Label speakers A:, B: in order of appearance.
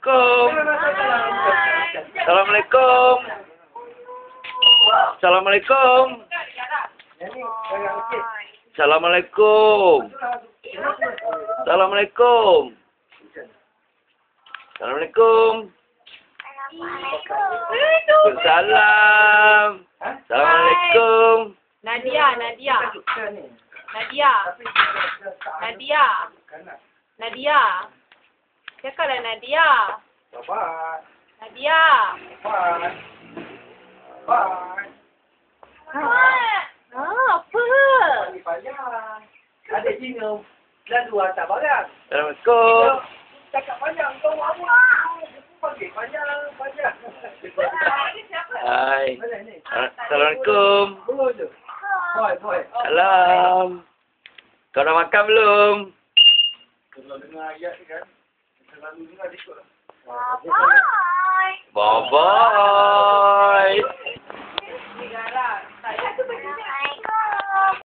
A: Assalamualaikum. Assalamualaikum. Assalamualaikum. Assalamualaikum. Assalamualaikum. Assalamualaikum. Waalaikumsalam. Assalamualaikum.
B: Nadia. Cakaplah Nadia.
C: Sahabat.
B: Nadia.
C: Sahabat.
B: Apa?
C: Panjang. Adik Cina. Lalu hantar barang.
A: Assalamualaikum.
C: Cakap panjang. Kau apa? Panggil panjang.
A: Hai. Assalamualaikum.
C: Boy.
A: Salam. Kau dah makan belum?
C: Kalau dengar ayat ni kan, selalu dengar dia kot.
A: Bye-bye.